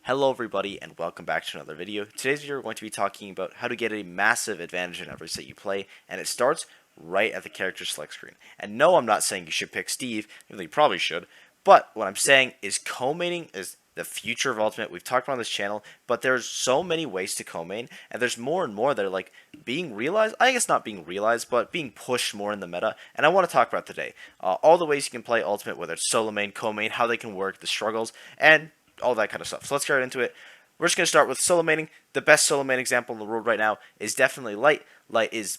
Hello everybody and welcome back to another video. Today's video we're going to be talking about how to get a massive advantage in every set you play, and it starts right at the character select screen. And no, I'm not saying you should pick Steve, even though you probably should, but what I'm saying is co-maining is the future of Ultimate. We've talked about on this channel, but there's so many ways to co-main, and there's more and more that are like being realized, I guess not being realized, but being pushed more in the meta, and I want to talk about today. All the ways you can play Ultimate, whether it's solo main, co-main, how they can work, the struggles, and all that kind of stuff. So let's get right into it. We're just going to start with solo maining. The best solo main example in the world right now is definitely Light. Light is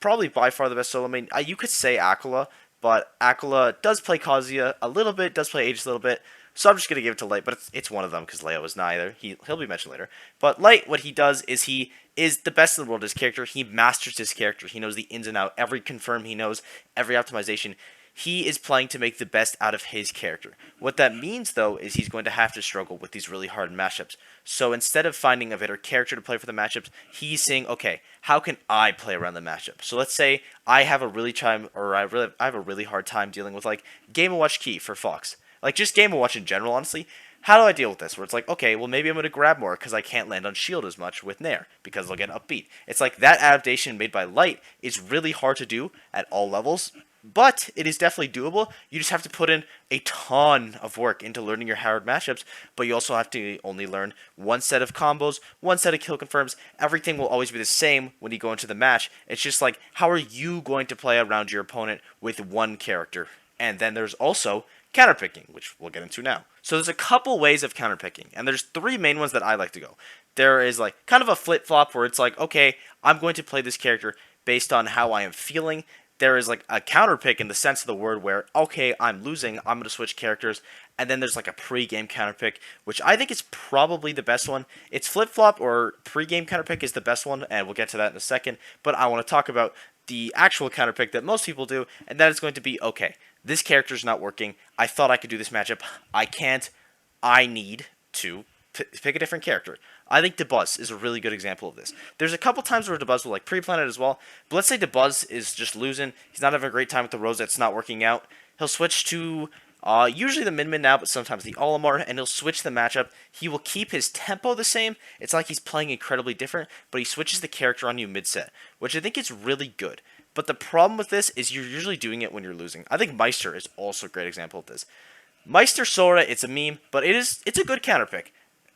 probably by far the best solo main. You could say Aquila, but Aquila does play Kazuya a little bit, does play Aegis a little bit. So I'm just going to give it to Light, but it's one of them because Leo is neither. He'll be mentioned later. But Light, what he does is he is the best in the world at his character. He masters his character. He knows the ins and outs, every confirm he knows, every optimization. He is playing to make the best out of his character. What that means, though, is he's going to have to struggle with these really hard matchups. So instead of finding a better character to play for the matchups, he's saying, okay, how can I play around the matchup? So let's say I have a I have a really hard time dealing with like Game & Watch Key for Fox. Like just Game & Watch in general, honestly. How do I deal with this? Where it's like, okay, well maybe I'm going to grab more because I can't land on shield as much with Nair because they'll get upbeat. It's like that adaptation made by Light is really hard to do at all levels. But it is definitely doable. You just have to put in a ton of work into learning your hard matchups, but you also have to only learn one set of combos, one set of kill confirms. Everything will always be the same when you go into the match. It's just like, how are you going to play around your opponent with one character? And then there's also counterpicking, which we'll get into now. So there's a couple ways of counterpicking, and there's three main ones that I like to go. There is like kind of a flip-flop where it's like, okay, I'm going to play this character based on how I am feeling. There is like a counterpick in the sense of the word where, okay, I'm losing, I'm going to switch characters. And then there's like a pre-game counterpick, which I think is probably the best one. It's flip-flop or pre-game counterpick is the best one, and we'll get to that in a second. But I want to talk about the actual counterpick that most people do, and that is going to be, okay, this character's not working. I thought I could do this matchup. I can't. I need to pick a different character. I think Dabuz is a really good example of this. There's a couple times where Dabuz will like pre-plan it as well, but let's say Dabuz is just losing. He's not having a great time with the Rosette. It's not working out. He'll switch to usually the Min now, but sometimes the Olimar, and he'll switch the matchup. He will keep his tempo the same. It's like he's playing incredibly different, but he switches the character on you mid-set, which I think is really good. But the problem with this is you're usually doing it when you're losing. I think Meister is also a great example of this. Meister Sora, it's a meme, but it's a good counterpick.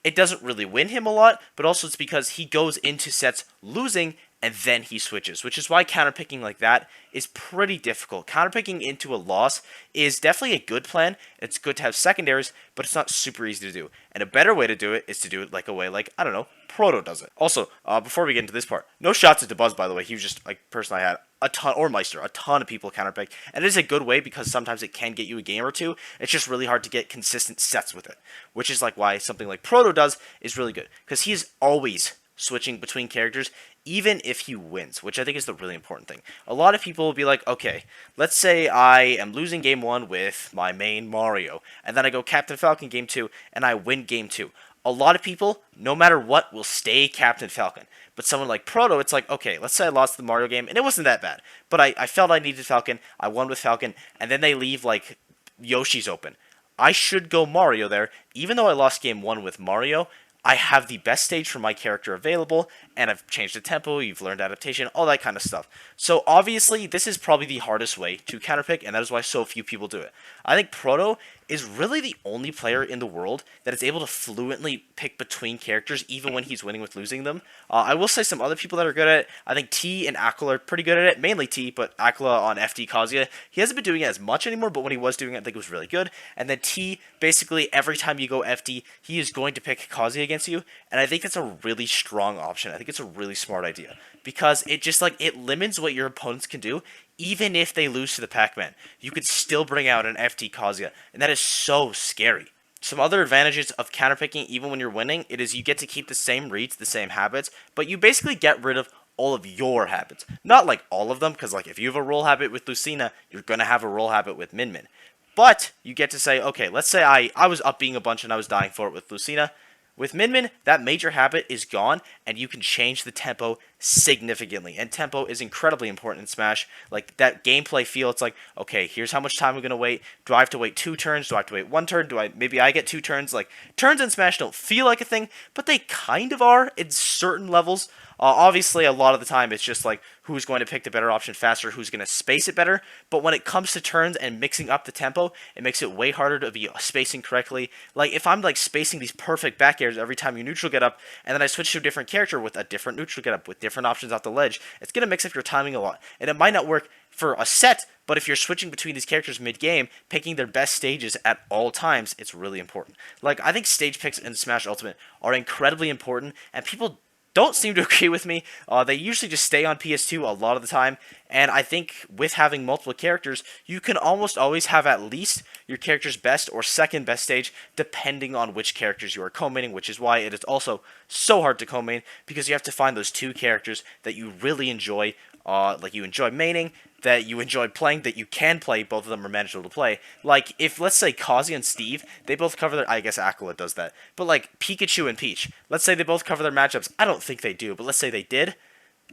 It doesn't really win him a lot, but also it's because he goes into sets losing and then he switches, which is why counterpicking like that is pretty difficult. Counterpicking into a loss is definitely a good plan. It's good to have secondaries, but it's not super easy to do. And a better way to do it is to do it like a way like, I don't know, Proto does it. Also, before we get into this part, no shots at Dabuz, by the way. He was just like person I had a ton, or Meister, a ton of people counterpick. And it is a good way because sometimes it can get you a game or two. It's just really hard to get consistent sets with it, which is like why something like Proto does is really good because he's always switching between characters, even if he wins, which I think is the really important thing. A lot of people will be like, okay, let's say I am losing game 1 with my main Mario, and then I go Captain Falcon game 2, and I win game 2. A lot of people, no matter what, will stay Captain Falcon. But someone like Proto, it's like, okay, let's say I lost the Mario game, and it wasn't that bad. But I felt I needed Falcon, I won with Falcon, and then they leave, like, Yoshi's open. I should go Mario there, even though I lost game 1 with Mario. I have the best stage for my character available, and I've changed the tempo, you've learned adaptation, all that kind of stuff. So obviously, this is probably the hardest way to counterpick, and that is why so few people do it. I think Proto is really the only player in the world that is able to fluently pick between characters, even when he's winning with losing them. I will say some other people that are good at it. I think T and Aquila are pretty good at it, mainly T, but Aquila on FD Kazuya, he hasn't been doing it as much anymore, but when he was doing it, I think it was really good. And then T, basically every time you go FD, he is going to pick Kazuya against you, and I think that's a really strong option. I think it's a really smart idea, because it just like, it limits what your opponents can do. Even if they lose to the Pac-Man, you could still bring out an FD Kazuya, and that is so scary. Some other advantages of counterpicking, even when you're winning, it is you get to keep the same reads, the same habits, but you basically get rid of all of your habits. Not like all of them, because like if you have a roll habit with Lucina, you're going to have a roll habit with Min. But you get to say, okay, let's say I was up being a bunch and I was dying for it with Lucina. With Min, that major habit is gone, and you can change the tempo significantly. And tempo is incredibly important in Smash. Like that gameplay feel, it's like, okay, here's how much time I'm gonna wait. Do I have to wait 2 turns? Do I have to wait 1 turn? Maybe I get 2 turns? Like turns in Smash don't feel like a thing, but they kind of are in certain levels. Obviously, a lot of the time it's just like who's going to pick the better option faster, who's going to space it better. But when it comes to turns and mixing up the tempo, it makes it way harder to be spacing correctly. Like if I'm like spacing these perfect back airs every time you neutral get up, and then I switch to a different character with a different neutral get up with different options off the ledge, it's going to mix up your timing a lot. And it might not work for a set, but if you're switching between these characters mid-game, picking their best stages at all times, it's really important. Like, I think stage picks in Smash Ultimate are incredibly important, and people don't seem to agree with me. They usually just stay on PS2 a lot of the time, and I think with having multiple characters, you can almost always have at least your character's best or second best stage, depending on which characters you are co-maining, which is why it is also so hard to co-main, because you have to find those two characters that you really enjoy, like you enjoy maining, that you enjoy playing, that you can play. Both of them are manageable to play. Like, if, let's say, Kazi and Steve, they both cover their... I guess Aquila does that. But, like, Pikachu and Peach, let's say they both cover their matchups. I don't think they do, but let's say they did.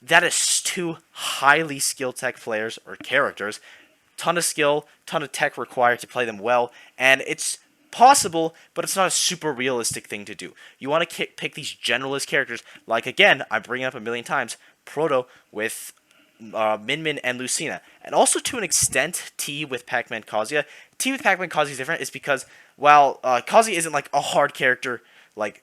That is two highly skilled tech players, or characters. Ton of skill, ton of tech required to play them well, and it's possible, but it's not a super realistic thing to do. You want to pick these generalist characters, like, again, I'm bringing up a million times, Proto with... Min Min and Lucina, and also to an extent T with Pac-Man Kazuya. T with Pac-Man Kazuya is different, is because while Kazuya isn't like a hard character, like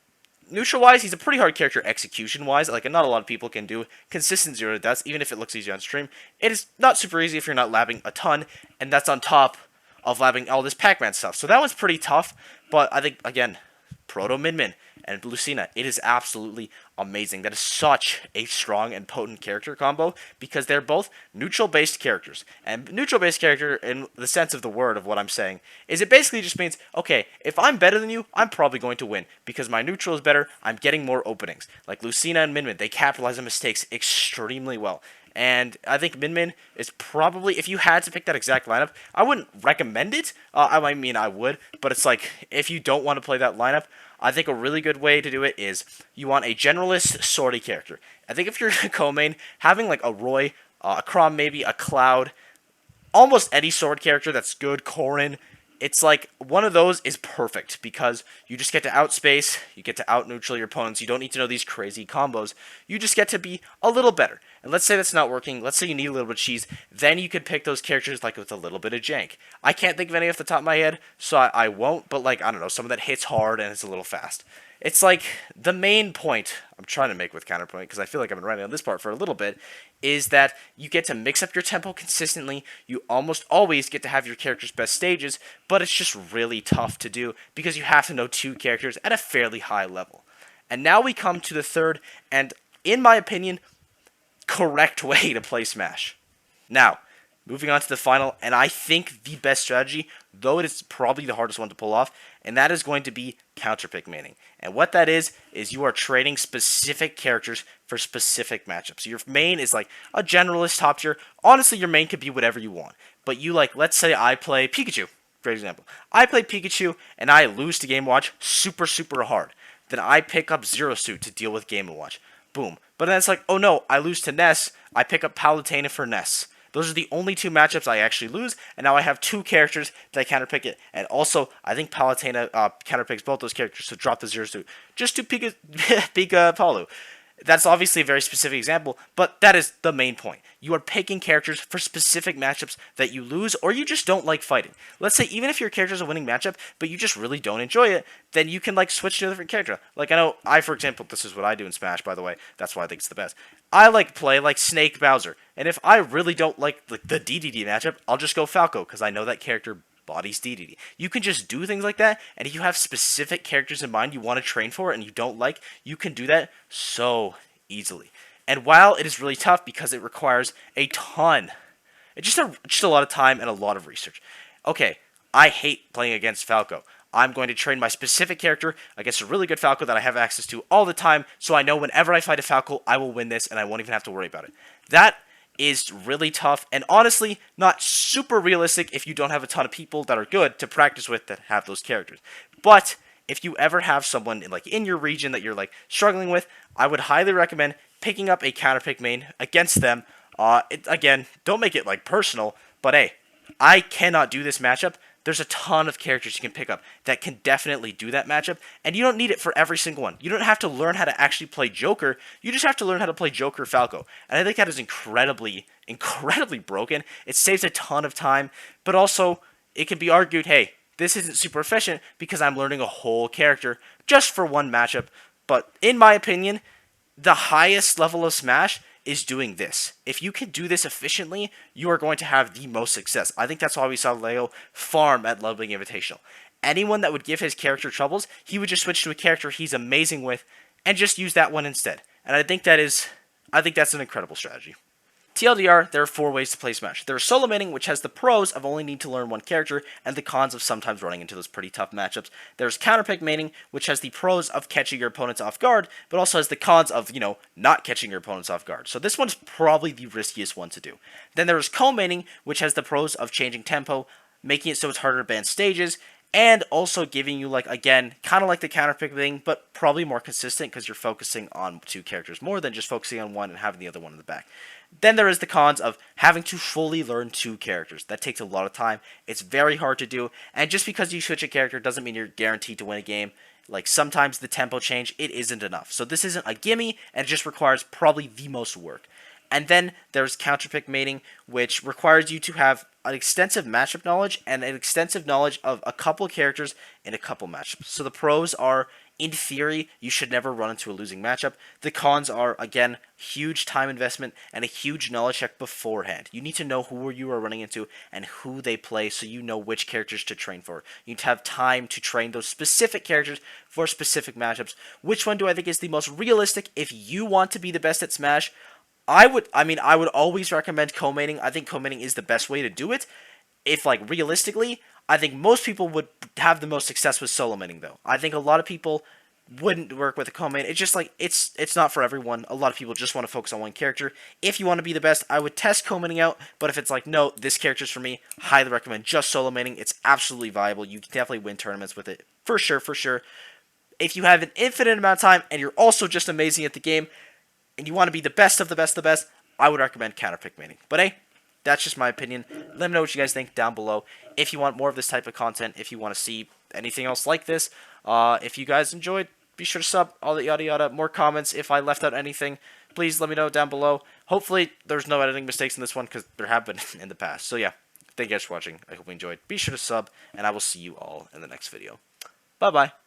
neutral-wise, he's a pretty hard character execution-wise. Like not a lot of people can do consistent 0 deaths, even if it looks easy on stream. It is not super easy if you're not labbing a ton, and that's on top of labbing all this Pac-Man stuff. So that one's pretty tough, but I think again, Proto Min Min and Lucina, it is absolutely amazing. That is such a strong and potent character combo because they're both neutral-based characters. And neutral-based character, in the sense of the word of what I'm saying, is it basically just means, okay, if I'm better than you, I'm probably going to win. Because my neutral is better, I'm getting more openings. Like Lucina and Min Min, they capitalize on mistakes extremely well. And I think Min Min is probably, if you had to pick that exact lineup, I wouldn't recommend it. I mean, I would, but it's like, if you don't want to play that lineup, I think a really good way to do it is you want a generalist swordy character. I think if you're co-main, having like a Roy, a Chrom maybe, a Cloud, almost any sword character that's good, Corrin, it's like one of those is perfect because you just get to outspace, you get to out-neutral your opponents, you don't need to know these crazy combos, you just get to be a little better. And let's say that's not working, let's say you need a little bit of cheese, then you could pick those characters like with a little bit of jank. I can't think of any off the top of my head, so I won't, but like, I don't know, someone that hits hard and is a little fast. It's like, the main point I'm trying to make with Counterpoint, because I feel like I've been writing on this part for a little bit, is that you get to mix up your tempo consistently, you almost always get to have your character's best stages, but it's just really tough to do, because you have to know two characters at a fairly high level. And now we come to the third, and in my opinion, correct way to play Smash. Now, moving on to the final, and I think the best strategy, though it is probably the hardest one to pull off, and that is going to be counterpick maining. And what that is you are trading specific characters for specific matchups. So your main is like a generalist top tier. Honestly, your main could be whatever you want. But you like, let's say I play Pikachu, for example. I play Pikachu, and I lose to Game & Watch super, super hard. Then I pick up Zero Suit to deal with Game & Watch. Boom. But then it's like, oh no, I lose to Ness, I pick up Palutena for Ness. Those are the only two matchups I actually lose, and now I have two characters that counterpick it. And also, I think Palutena counterpicks both those characters, so drop the Zero Suit. Just to Pika Palu. That's obviously a very specific example, but that is the main point. You are picking characters for specific matchups that you lose, or you just don't like fighting. Let's say even if your character is a winning matchup, but you just really don't enjoy it, then you can like switch to a different character. Like I know, for example, this is what I do in Smash, by the way. That's why I think it's the best. I like play like Snake Bowser, and if I really don't like the DDD matchup, I'll just go Falco, because I know that character bodies DDD. You can just do things like that, and if you have specific characters in mind you want to train for and you don't like, you can do that so easily. And while it is really tough because it requires a ton, it's just a lot of time and a lot of research. Okay, I hate playing against Falco. I'm going to train my specific character against a really good Falco that I have access to all the time, so I know whenever I fight a Falco, I will win this, and I won't even have to worry about it. That is really tough, and honestly, not super realistic if you don't have a ton of people that are good to practice with that have those characters. But if you ever have someone like in your region that you're like struggling with, I would highly recommend picking up a counterpick main against them. Again, don't make it like personal, but hey, I cannot do this matchup. There's a ton of characters you can pick up that can definitely do that matchup, and you don't need it for every single one. You don't have to learn how to actually play Joker. You just have to learn how to play Joker Falco, and I think that is incredibly broken. It saves a ton of time, but also it can be argued, hey, this isn't super efficient because I'm learning a whole character just for one matchup. But in my opinion, the highest level of Smash is doing this. If you can do this efficiently, you are going to have the most success. I think that's why we saw Leo farm at Leveling Invitational. Anyone that would give his character troubles, he would just switch to a character he's amazing with and just use that one instead. And I think that's an incredible strategy. TLDR, there are 4 ways to play Smash. There is solo maining, which has the pros of only need to learn one character, and the cons of sometimes running into those pretty tough matchups. There's counterpick maining, which has the pros of catching your opponents off guard, but also has the cons of, not catching your opponents off guard. So this one's probably the riskiest one to do. Then there is co-maining, which has the pros of changing tempo, making it so it's harder to ban stages, and also giving you, again, kind of like the counterpick thing, but probably more consistent because you're focusing on 2 characters more than just focusing on one and having the other one in the back. Then there is the cons of having to fully learn 2 characters. That takes a lot of time. It's very hard to do, and just because you switch a character doesn't mean you're guaranteed to win a game. Like, sometimes the tempo change, it isn't enough. So this isn't a gimme, and it just requires probably the most work. And then there's counterpick mating, which requires you to have an extensive matchup knowledge and an extensive knowledge of a couple characters in a couple matchups. So the pros are, in theory, you should never run into a losing matchup. The cons are, again, huge time investment and a huge knowledge check beforehand. You need to know who you are running into and who they play so you know which characters to train for. You need to have time to train those specific characters for specific matchups. Which one do I think is the most realistic if you want to be the best at Smash? I would always recommend co-mating. I think co-mating is the best way to do it. If, realistically, I think most people would have the most success with solo mating, though. I think a lot of people wouldn't work with a co-main. It's just, it's not for everyone. A lot of people just want to focus on one character. If you want to be the best, I would test co-mating out, but if it's no, this character's for me, highly recommend just solo mating. It's absolutely viable. You can definitely win tournaments with it. For sure. If you have an infinite amount of time, and you're also just amazing at the game, and you want to be the best of the best of the best, I would recommend counterpick maining. But hey, that's just my opinion. Let me know what you guys think down below. If you want more of this type of content, if you want to see anything else like this, if you guys enjoyed, be sure to sub, all that yada yada. More comments. If I left out anything, please let me know down below. Hopefully, there's no editing mistakes in this one, because there have been in the past. So yeah, thank you guys for watching. I hope you enjoyed. Be sure to sub, and I will see you all in the next video. Bye-bye.